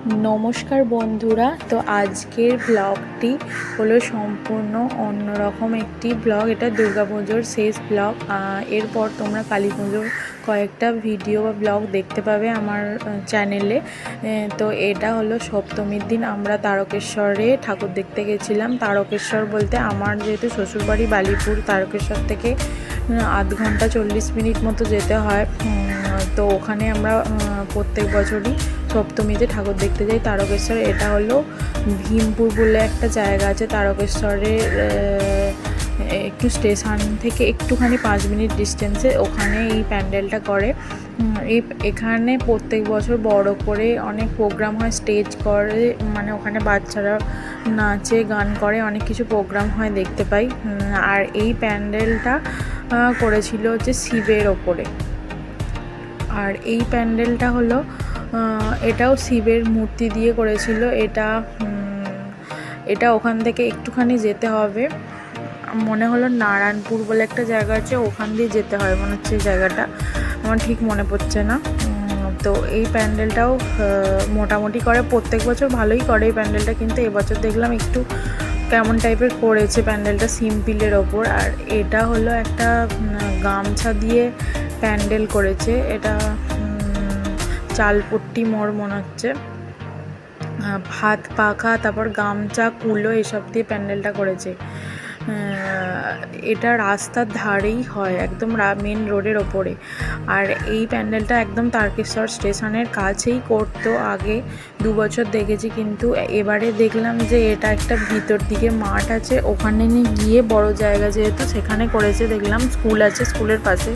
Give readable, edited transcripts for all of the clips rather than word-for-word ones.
নমস্কার বন্ধুরা, তো আজকের ব্লগটি হলো সম্পূর্ণ অন্যরকম একটি ব্লগ। এটা দুর্গাপুজোর শেষ ব্লগ। এরপর তোমরা কালী পুজোর কয়েকটা ভিডিও বা ব্লগ দেখতে পাবে আমার চ্যানেলে। তো এটা হলো সপ্তমীর দিন আমরা তারকেশ্বরে ঠাকুর দেখতে গেছিলাম। তারকেশ্বর বলতে আমার যেহেতু শ্বশুরবাড়ি বালিপুর, তারকেশ্বর থেকে আধ ঘন্টা 40 মিনিট মতো যেতে হয়। তো ওখানে আমরা প্রত্যেক বছরই সপ্তমীতে ঠাকুর দেখতে যাই তারকেশ্বর। এটা হলো ভীমপুর বলে একটা জায়গা আছে তারকেশ্বরের একটু স্টেশন থেকে একটুখানি 5 মিনিট ডিস্টেন্সে। ওখানে এই প্যান্ডেলটা করে। এখানে প্রত্যেক বছর বড় করে অনেক প্রোগ্রাম হয়, স্টেজ করে, মানে ওখানে বাচ্চারা নাচে গান করে, অনেক কিছু প্রোগ্রাম হয় দেখতে পাই। আর এই প্যান্ডেলটা করেছিল হচ্ছে শিবের ওপরে। আর এই প্যান্ডেলটা হলো এটাও শিবের মূর্তি দিয়ে করেছিল। এটা ওখান থেকে একটুখানি যেতে হবে, মনে হলো নারায়ণপুর বলে একটা জায়গা আছে, ওখান দিয়ে যেতে হয় মনে হচ্ছে জায়গাটা, আমার ঠিক মনে পড়ছে না। তো এই প্যান্ডেলটাও মোটামুটি করে, প্রত্যেক বছর ভালোই করে এই প্যান্ডেলটা, কিন্তু এবছর দেখলাম একটু কেমন টাইপের করেছে প্যান্ডেলটা, সিম্পলের ওপর। আর এটা হলো একটা গামছা দিয়ে প্যান্ডেল করেছে, এটা চালপট্টি মোড় মনে হচ্ছে, ভাত পাখা, তারপর গামছা, কুলো এসব দিয়ে প্যান্ডেলটা করেছে। এটা রাস্তার ধারেই হয়, একদম মেন রোডের ওপরে। আর এই প্যান্ডেলটা একদম তারকেশ্বর স্টেশনের কাছেই করতো আগে, 2 বছর দেখেছি, কিন্তু এবারে দেখলাম যে এটা একটা ভিতর দিকে মাঠ আছে, ওখানে গিয়ে বড় জায়গা যেহেতু সেখানে করেছে। দেখলাম স্কুল আছে, স্কুলের পাশে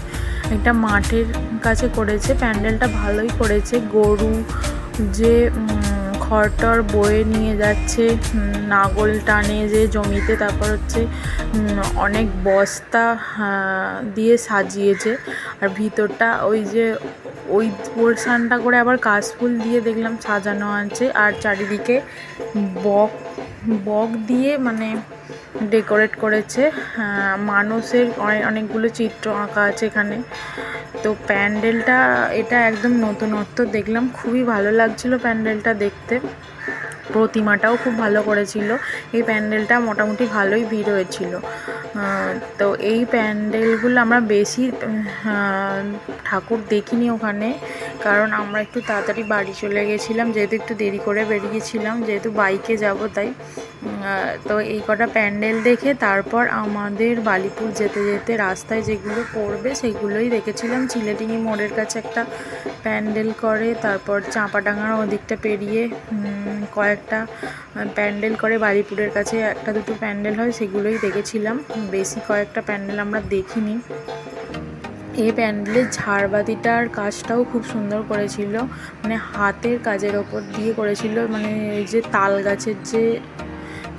একটা মাঠের কাছে করেছে। প্যান্ডেলটা ভালোই করেছে। গরু যে খড়টর বয়ে নিয়ে যাচ্ছে, নাগল টানে যে জমিতে, তারপর হচ্ছে অনেক বস্তা দিয়ে সাজিয়েছে। আর ভিতরটা ওই পোর্শনটা করে আবার কাশফুল দিয়ে দেখলাম সাজানো আছে। আর চারিদিকে বক দিয়ে মানে ডেকোরেট করেছে। মানুষের অনেকগুলো চিত্র আঁকা আছে এখানে। তো প্যান্ডেলটা এটা একদম নতুনত্ব দেখলাম, খুবই ভালো লাগছিল প্যান্ডেলটা দেখতে। প্রতিমাটাও খুব ভালো করেছিল। এই প্যান্ডেলটা মোটামুটি ভালোই ভিড় হয়েছিল। তো এই প্যান্ডেলগুলো আমরা বেশি ঠাকুর দেখিনি ওখানে, কারণ আমরা একটু তাড়াতাড়ি বাড়ি চলে গেছিলাম, যেহেতু একটু দেরি করে বেরিয়েছিলাম, যেহেতু বাইকে যাব তাই। তো এই কটা প্যান্ডেল দেখে তারপর আমাদের বালিপুর যেতে যেতে রাস্তায় যেগুলো পড়বে সেগুলোই দেখেছিলাম। চিলেডিঙি মোড়ের কাছে একটা প্যান্ডেল করে, তারপর চাঁপাডাঙ্গার ওদিকটা পেরিয়ে কয়েকটা প্যান্ডেল করে, বালিপুরের কাছে একটা দুটো প্যান্ডেল হয়, সেগুলোই দেখেছিলাম। বেশি কয়েকটা প্যান্ডেল আমরা দেখিনি। এই প্যান্ডেলের ঝাড়বাতিটার কাজটাও খুব সুন্দর করেছিল, মানে হাতের কাজের ওপর দিয়ে করেছিল, মানে এই যে তাল গাছের যে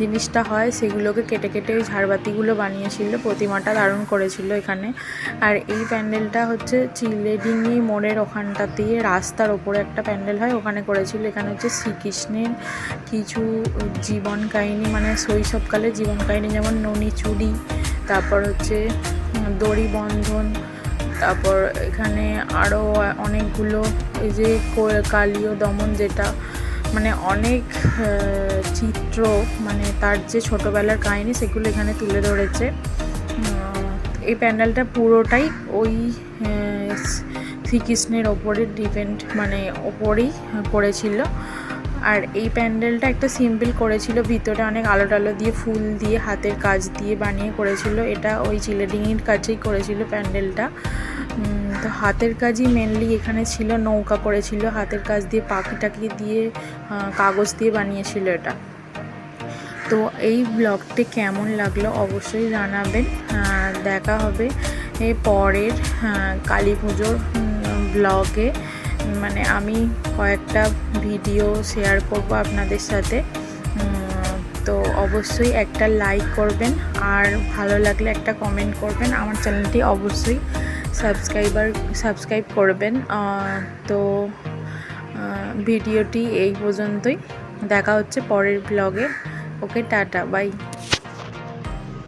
জিনিসটা হয় সেগুলোকে কেটে কেটে ওই ঝাড়বাতিগুলো বানিয়েছিল। প্রতিমাটা দারুণ করেছিল এখানে। আর এই প্যান্ডেলটা হচ্ছে চিলেডিঙি মোড়ের ওখানটা দিয়ে রাস্তার ওপরে একটা প্যান্ডেল হয়, ওখানে করেছিল। এখানে হচ্ছে শ্রীকৃষ্ণের কিছু জীবন কাহিনী, মানে শৈশবকালে জীবন কাহিনী, যেমন ননি চুরি, তারপর হচ্ছে দড়ি বন্ধন, তারপর এখানে আরও অনেকগুলো এই যে কালীয় দমন, যেটা মানে অনেক চিত্র, মানে তার যে ছোটোবেলার কাহিনী সেগুলো এখানে তুলে ধরেছে। এই প্যান্ডেলটা পুরোটাই ওই শ্রীকৃষ্ণের ওপরে ডিপেন্ড, মানে ওপরেই করেছিল। আর এই প্যান্ডেলটা একটা সিম্পল করেছিল, ভিতরে অনেক আলো টালো দিয়ে ফুল দিয়ে হাতের কাজ দিয়ে বানিয়ে করেছিল। এটা ওই চিলেডিঙির কাছেই করেছিল প্যান্ডেলটা। তো হাতের কাজই মেনলি এখানে ছিল, নৌকা করেছিল হাতের কাজ দিয়ে, পাখি টাকি দিয়ে, কাগজ দিয়ে বানিয়েছিল এটা। তো এই ব্লগটি কেমন লাগলো অবশ্যই জানাবেন। দেখা হবে এই পরের কালী পুজোর ব্লগে, মানে আমি কয়েকটা ভিডিও শেয়ার করব আপনাদের সাথে। তো অবশ্যই একটা লাইক করবেন, আর ভালো লাগলে একটা কমেন্ট করবেন। আমার চ্যানেলটি অবশ্যই সাবস্ক্রাইব করবেন। তো ভিডিওটি এই পর্যন্তই, দেখা হচ্ছে পরের ব্লগে। ওকে, টাটা, বাই।